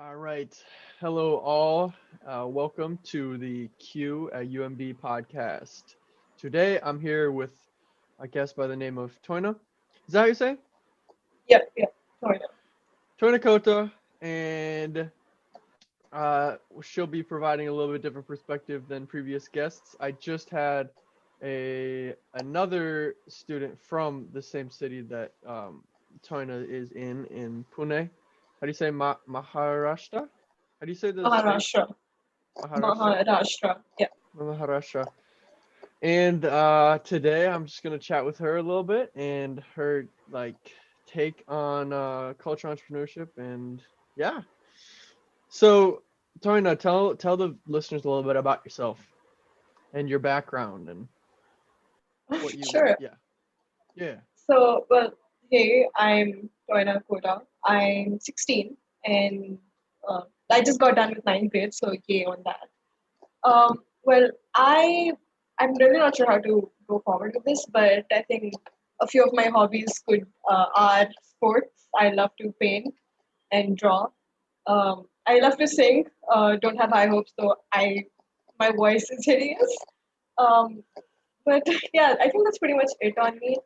All right. Hello, all. Welcome to the Q at UMD podcast. Today, I'm here with a guest by the name of Toyna. Is that how you say? Yeah, Toyna. Toyna Kota, and she'll be providing a little bit different perspective than previous guests. I just had another student from the same city that Toyna is in Pune. How do you say Maharashtra? How do you say the state? Maharashtra. Maharashtra? Maharashtra. Yeah. Maharashtra. And today I'm just gonna chat with her a little bit and her take on cultural entrepreneurship and yeah. So Toyna, tell the listeners a little bit about yourself and your background and what you Sure. yeah. Yeah. Hey, I'm Toyna Kota. I'm 16 and I just got done with ninth grade, so yay on that. Well, I'm really not sure how to go forward with this, but I think a few of my hobbies are sports. I love to paint and draw. I love to sing. Don't have high hopes, though. I my voice is hideous. Um, but yeah, I think that's pretty much it on me.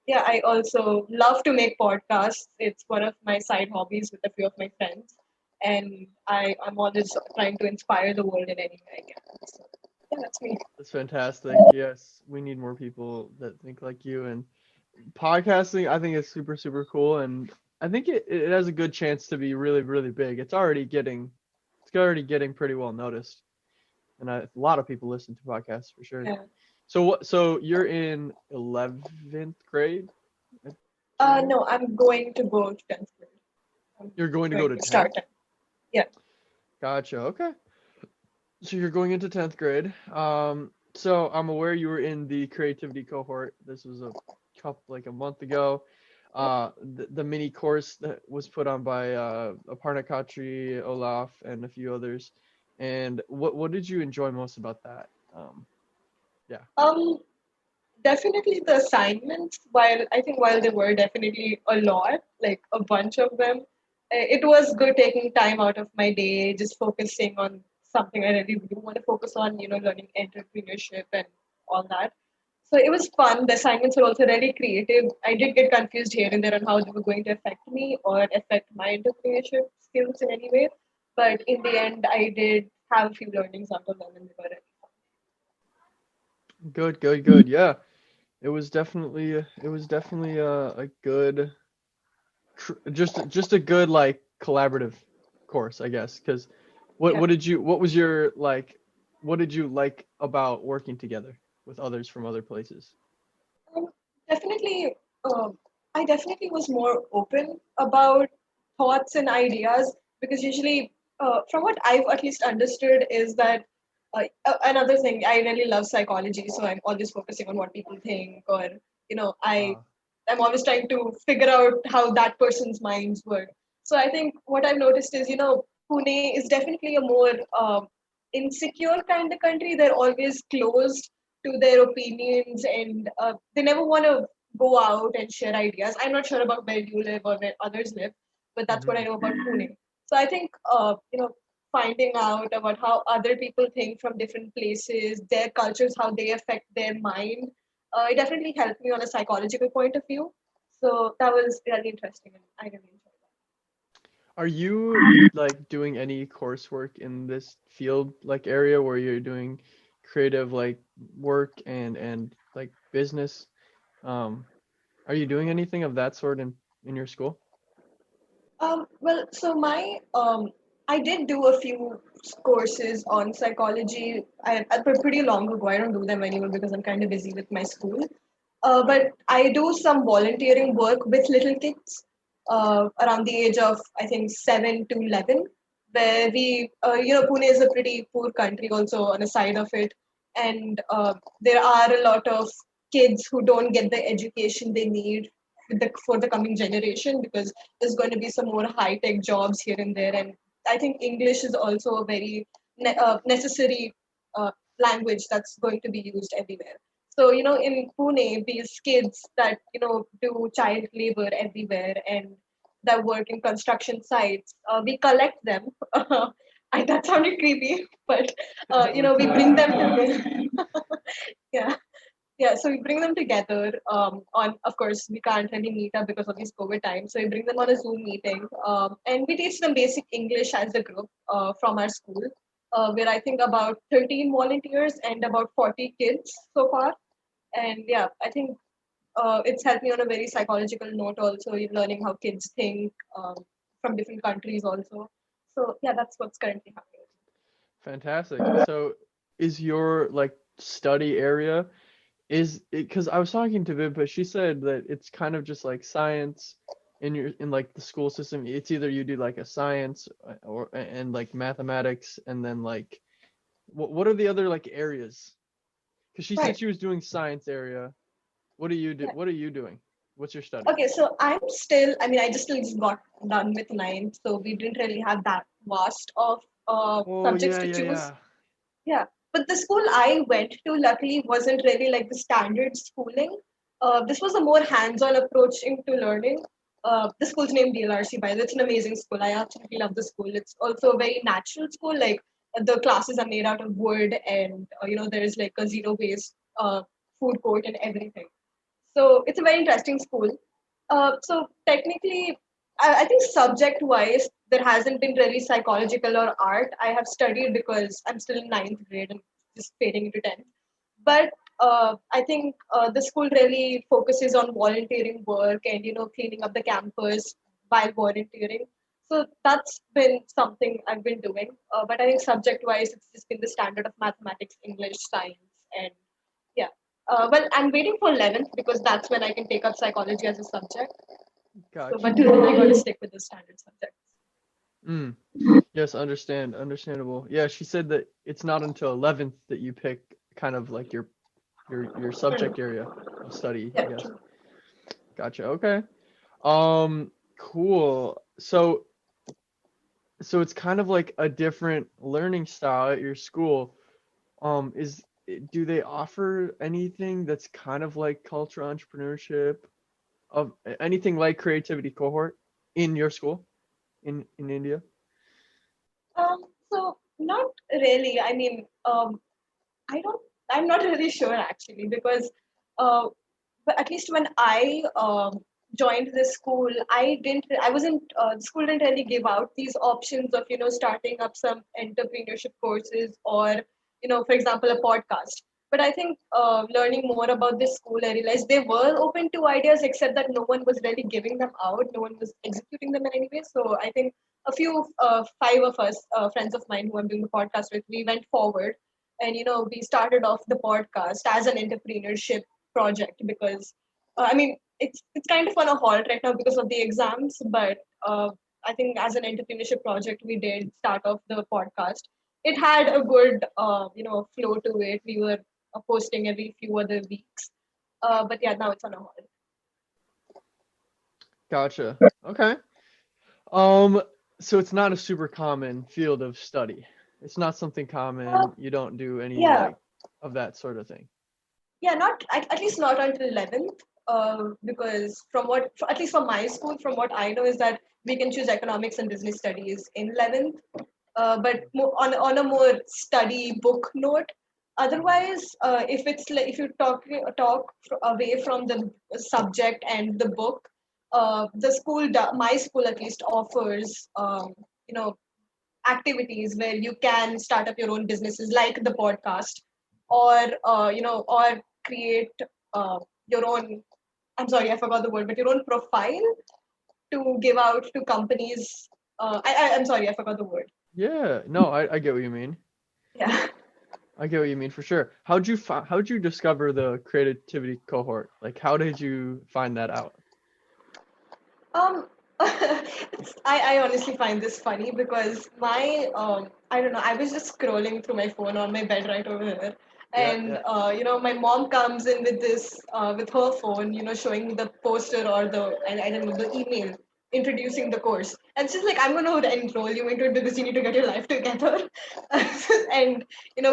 Yeah, I also love to make podcasts. It's one of my side hobbies with a few of my friends, and I'm always trying to inspire the world in any way I can. So yeah, that's me. That's fantastic. Yes, we need more people that think like you and podcasting I think is super cool and I think it has a good chance to be really big. It's already getting pretty well noticed. And a lot of people listen to podcasts for sure. Yeah. So you're in 11th grade at junior? No, I'm going to go to 10th grade. I'm You're going to go going to to start 10th? 10th. Yeah. Gotcha. Okay. So you're going into 10th grade. So I'm aware you were in the creativity cohort. This was a month ago. Yep. The mini course that was put on by Aparna Khatri, Olaf, and a few others. And what did you enjoy most about that? Yeah. Um, Definitely the assignments, while they were definitely a lot, like a bunch of them, it was good taking time out of my day, just focusing on something I really do want to focus on, learning entrepreneurship and all that. So it was fun. The assignments were also really creative. I did get confused here and there on how they were going to affect me or affect my entrepreneurship skills in any way. But in the end, I did have a few learnings out of them and they were really Good. Yeah. It was definitely a good just a good like collaborative course, I guess. Because what fun. what did you what was your like what did you like about working together with others from other places? Um, Definitely, I definitely was more open about thoughts and ideas because usually, from what I've at least understood, is that another thing I really love psychology, so I'm always focusing on what people think, or you know, I Uh, I'm always trying to figure out how that person's minds work. So I think what I've noticed is, Pune is definitely a more insecure kind of country. They're always closed to their opinions and they never want to go out and share ideas. I'm not sure about where you live or where others live, but that's what I mhm. know about Pune. So I think, finding out about how other people think from different places, their cultures, how they affect their mind, it definitely helped me on a psychological point of view. So that was really interesting and I really enjoyed Are you like doing any coursework in this field like area where you're doing creative like work and like business? Um, are you doing anything of that sort in your school? So I did do a few courses on psychology. Pretty long ago. I don't do them anymore because I'm kind of busy with my school. But I do some volunteering work with little kids around the age of I think 7 to 11, where Pune is a pretty poor country also on the side of it, and there are a lot of kids who don't get the education they need for the coming generation because there's going to be some more high tech jobs here and there, and I think English is also a very necessary language that's going to be used everywhere. So, in Pune, these kids that, do child labor everywhere and that work in construction sites. We collect them. That sounded creepy, but we Okay. bring them together. Yeah, yeah. So we bring them together. Of course, we can't really meet up because of these COVID times. So we bring them on a Zoom meeting, and we teach them basic English as a group from our school. Where I think about 13 volunteers and about 40 kids so far. And yeah, I think it's helped me on a very psychological note also in learning how kids think from different countries also. So yeah, that's what's currently happening. Fantastic. So is your like study area is it because I was talking to Viv, but she said that it's kind of just like science in like the school system. It's either you do like a science or and like mathematics and then like what are the other like areas? Because she said Right. she was doing science area. What do you do? Yeah. What are you doing? What's your study? Okay, so I just still just got done with ninth, so we didn't really have that vast of Oh subjects yeah, to yeah, choose. yeah. Yeah, but the school I went to luckily wasn't really like the standard schooling. This was a more hands-on approach into learning. The school's named DLRC, by the way. It's an amazing school. I absolutely love the school. It's also a very natural school. Like the classes are made out of wood, and there is like a zero-waste food court and everything. So it's a very interesting school. So technically, I think subject wise, there hasn't been really psychological or art. I have studied because I'm still in ninth grade and just fading into 10th. But I think the school really focuses on volunteering work and cleaning up the campus while volunteering. So that's been something I've been doing. But I think subject wise, it's just been the standard of mathematics, English, science, and yeah. Well, I'm waiting for 11th because that's when I can take up psychology as a subject. So, but Gotcha. till then, I got to stick with the standard subjects. Mm. Yes, understandable. Yeah, she said that it's not until 11th that you pick kind of like your subject area of study, I Yeah, guess. true. Gotcha. Okay. Cool. So it's kind of like a different learning style at your school. Do they offer anything that's kind of like cultural entrepreneurship of anything like creativity cohort in your school in India? So not really. I mean, I don't. I'm not really sure actually because, uh, but at least when I joined the school, I didn't. I wasn't. The school didn't really give out these options of starting up some entrepreneurship courses or for example, a podcast. But I think learning more about this school, I realized they were open to ideas, except that no one was really giving them out. No one was executing them in any way. So I think a few, five of us, friends of mine who I'm doing the podcast with, we went forward and we started off the podcast as an entrepreneurship project because I mean it's kind of on a halt right now because of the exams, but I think as an entrepreneurship project we did start off the podcast. It had a good flow to it. We were posting every few other weeks, but yeah, now it's on a halt. Gotcha. Okay. Um, so it's not a super common field of study. It's not something uh, common. You don't do any yeah. like of that sort of thing. Yeah, not at least not until 11th, because at least from my school, from what I know is that we can choose economics and business studies in 11th, but on a more study book note. Otherwise, if it's like if you away from the subject and the book, my school at least offers you know activities where you can start up your own businesses like the podcast or or create your own, I'm sorry, I forgot the word, but your own profile to give out to companies. I'm sorry, I forgot the word. Yeah, no, I get what you mean. Yeah. I get what you mean for sure. How'd you discover the creativity cohort? Like how did you find that out? I honestly find this funny because I don't know, I was just scrolling through my phone on my bed right over here, Yeah, and yeah. my mom comes in with this with her phone, showing me the poster or I don't know, the email introducing the course, and she's like, I'm going to enroll you into it because you need to get your life together. And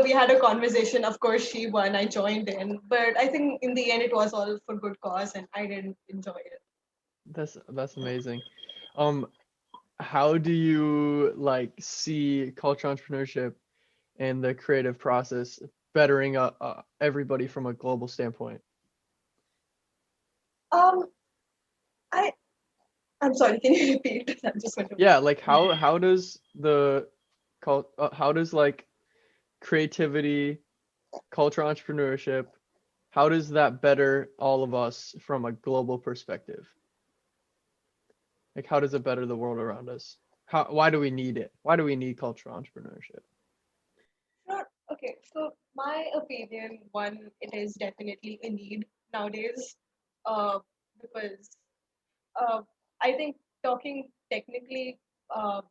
we had a conversation. Of course, she won. I joined in, but I think in the end it was all for good cause, and I didn't enjoy it. That's amazing. Um, how do you like see cultural entrepreneurship and the creative process bettering everybody from a global standpoint? Um, I I'm sorry. Can you repeat? I just went over. Yeah, like how does how does like creativity, cultural entrepreneurship, how does that better all of us from a global perspective? Like how does it better the world around us? Why do we need it? Why do we need cultural entrepreneurship? Not okay. So my opinion, one, it is definitely a need nowadays, uh, because uh, I think talking technically, uh,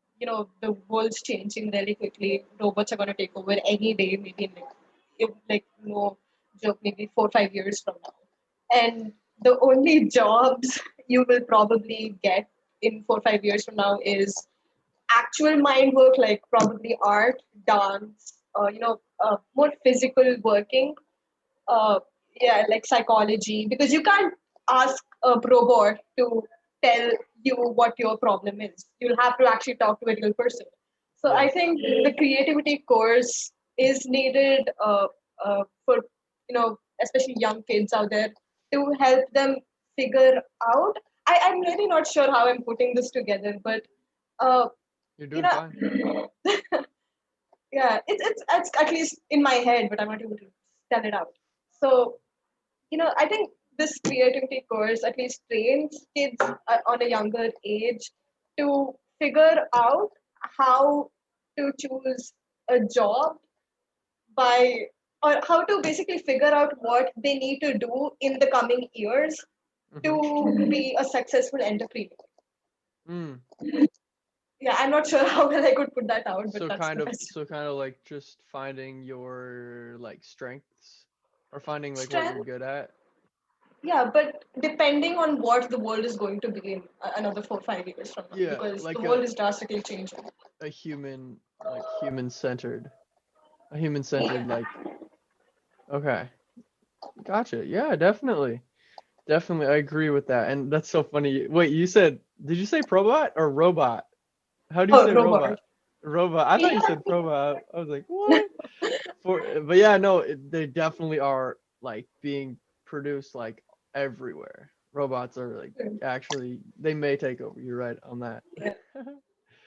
the world's changing really quickly. Robots are going to take over any day, maybe in like no joke, maybe 4 or 5 years from now. And the only jobs you will probably get in 4 or 5 years from now is actual mind work, like probably art, dance, more physical working, uh, yeah, like psychology, because you can't ask a robot to tell you what your problem is. You'll have to actually talk to a real person. So I Yes. think the creativity course is needed for especially young kids out there to help them figure out. I'm really not sure how I'm putting this together, but uh, You're you doing fine. know, yeah, it's at least in my head, but I'm not able to tell it out. So I think this creativity course at least trains kids on a younger age to figure out how to choose a job by, or how to basically figure out what they need to do in the coming years Mm-hmm. to be a successful entrepreneur. Mm. Yeah, I'm not sure how well I could put that out, but that's the best. So kind of like just finding your like strengths or finding like what you're Strength, good at. yeah, but depending on what the world is going to be in another 4 or 5 years from now, Yeah, because the like world is drastically changing. a human like human centered like okay, gotcha. Yeah, definitely. Definitely I agree with that. And that's so funny. Wait, you said did you say probot or robot? How do you Oh, say robot. robot? Robot. I thought you Yeah. said probot. I was like, what? But yeah, no, they definitely are like being produced like everywhere. Robots are like actually they may take over. You're right on that. Yeah.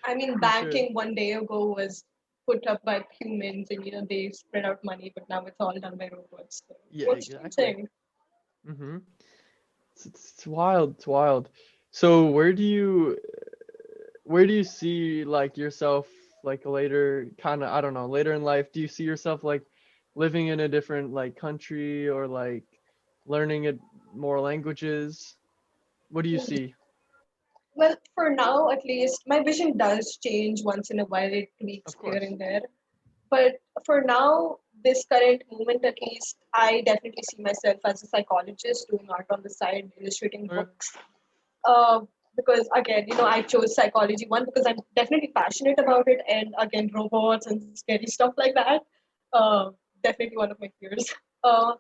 I mean, For sure. banking one day ago was put up by humans, and they spread out money, but now it's all done by robots. So Yeah, what's exactly. changing? Mhm. It's wild. It's wild. So where do you see like yourself like later kind of I don't know, later in life, do you see yourself like living in a different like country or like learning it more languages? What do you see? Well, for now, at least, my vision does change once in a while. It tweaks Of here course. and there. But for now, this current moment, at least, I definitely see myself as a psychologist doing art on the side, illustrating Okay. books. Uh, because again, I chose psychology, one, because I'm definitely passionate about it, and again, robots and scary stuff like that. Uh, Definitely one of my fears. Uh,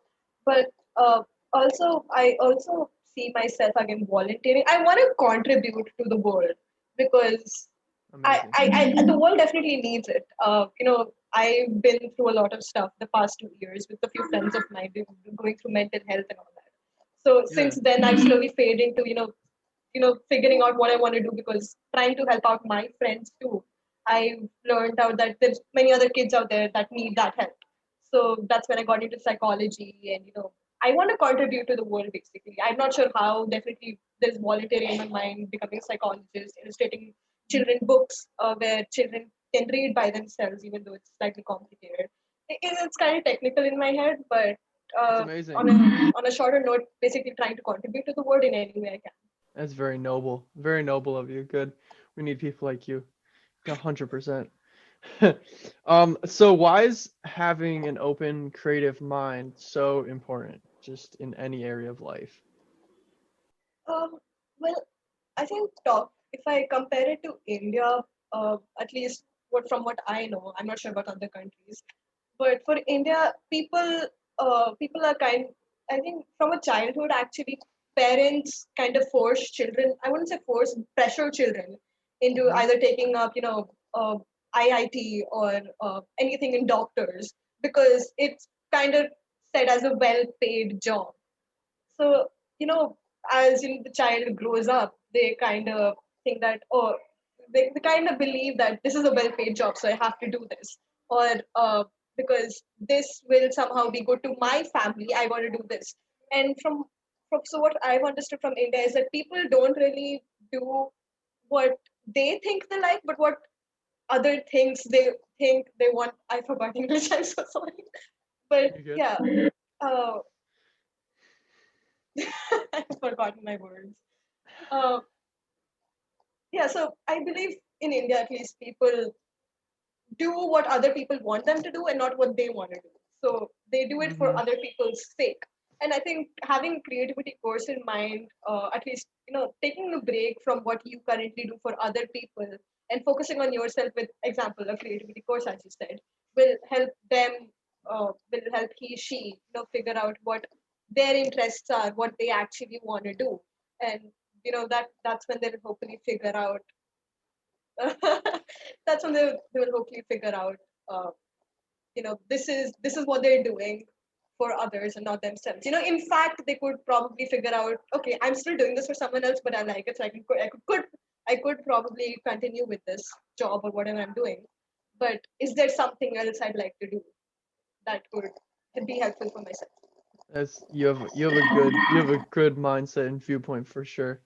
but I also see myself again volunteering. I want to contribute to the world because Amazing. the world definitely needs it. I've been through a lot of stuff the past 2 years with a few friends of mine. We've been going through mental health and all that. So Yeah. since then, I've slowly faded into figuring out what I want to do, because trying to help out my friends too. I've learned out that there's many other kids out there that need that help. So that's when I got into psychology, and I want to contribute to the world basically. I'm not sure how. Definitely, there's volunteering in my mind, becoming a psychologist, illustrating children books where children can read by themselves, even though it's slightly complicated. It's kind of technical in my head, but It's uh, amazing. on a shorter note, basically trying to contribute to the world in any way I can. That's very noble. Very noble of you. Good. We need people like you. 100%. So why is having an open creative mind so important just in any area of life? Um, well, I think top. If I compare it to India, at least from what I know, I'm not sure about other countries, but for India, people are kind. I think from a childhood, actually, parents kind of force children, I wouldn't say force, pressure children into Hmm. either taking up, IIT or anything in doctors because it's kind of said as a well-paid job. So, as the child grows up, they kind of think that, oh, they kind of believe that this is a well paid job, so I have to do this. Or because this will somehow be good to my family, I want to do this. And so what I've understood from India is that people don't really do what they think they like, but what other things they think they want. I forgot English, I'm so sorry. But You good? yeah, uh, I've forgotten my words. Uh, yeah, so I believe in India, at least, people do what other people want them to do and not what they want to do. So they do it for Hmm. other people's sake. And I think having creativity course in mind, at least, taking a break from what you currently do for other people and focusing on yourself with example, a creativity course, as you said, will help them, will help he, she, figure out what their interests are, what they actually want to do. And, that's when they'll hopefully figure out that's when they will hopefully figure out uh, this is what they're doing for others and not themselves. In fact, they could probably figure out, okay, I'm still doing this for someone else, but I like it, so I could probably continue with this job or whatever I'm doing. But is there something else I'd like to do that could be helpful for myself? That's you have a good mindset and viewpoint for sure.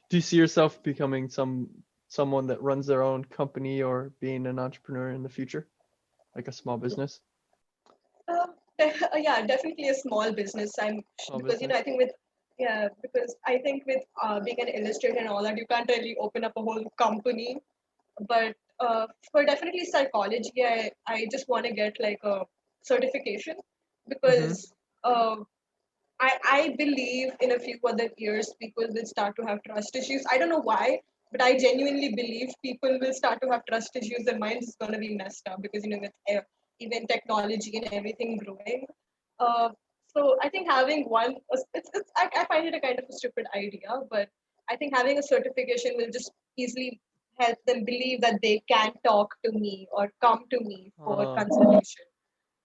Do you see yourself becoming someone that runs their own company or being an entrepreneur in the future, like a small business? Yeah, definitely a small business. Small Because business. I think with yeah, because I think with being an illustrator and all that, you can't really open up a whole company. But for definitely psychology, I just want to get like a certification Hmm. because I believe in a few other years people will start to have trust issues. I don't know why, but I genuinely believe people will start to have trust issues. Their minds is going to be messed up because with even technology and everything growing. Uh, so I think having I find it a kind of a stupid idea, but I think having a certification will just easily help them believe that they can talk to me or come to me for Uh, consultation.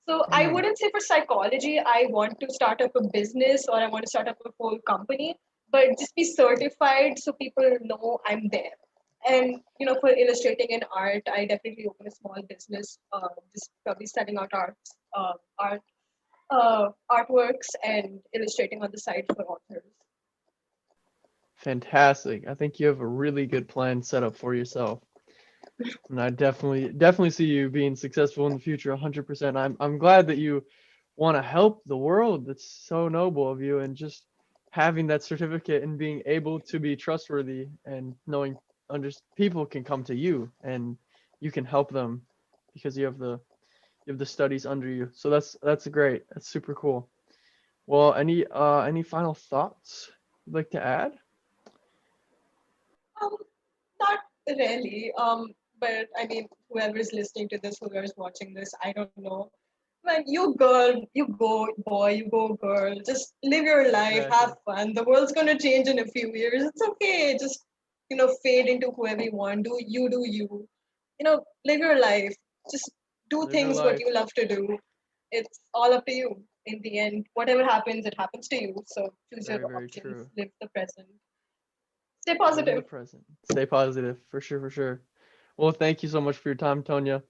So I hmm. wouldn't say for psychology, I want to start up a business or I want to start up a whole company, but just be certified so people know I'm there. And for illustrating and art, I definitely open a small business, just probably selling out artworks and illustrating on the side for authors. Fantastic. I think you have a really good plan set up for yourself. And I definitely see you being successful in the future 100%. I'm glad that you want to help the world. That's so noble of you, and just having that certificate and being able to be trustworthy and knowing under people can come to you and you can help them because you have the studies under you. So that's great. That's super cool. Well, any final thoughts you'd like to add? Um, Not really. But I mean, whoever's listening to this, whoever's watching this, I don't know. Man, you girl, you go boy, you go girl. Just live your life, have Exactly. fun. The world's gonna change in a few years. It's okay. Just fade into whoever you want. Do you. Live your life. Just do Live your things what life. you love to do. It's all up to you. In the end, whatever happens, it happens to you. So choose your Very, very options. true. Live the present. Stay Live in the positive. present. Stay positive, for sure, for sure. Well, thank you so much for your time, Tonya.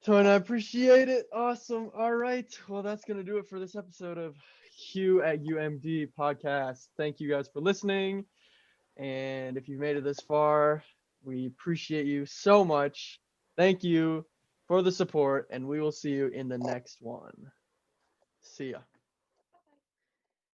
Tonya, I appreciate it. Awesome. All right. Well, that's going to do it for this episode of Q at UMD podcast. Thank you guys for listening. And if you've made it this far, we appreciate you so much. Thank you for the support, and we will see you in the next one. See ya.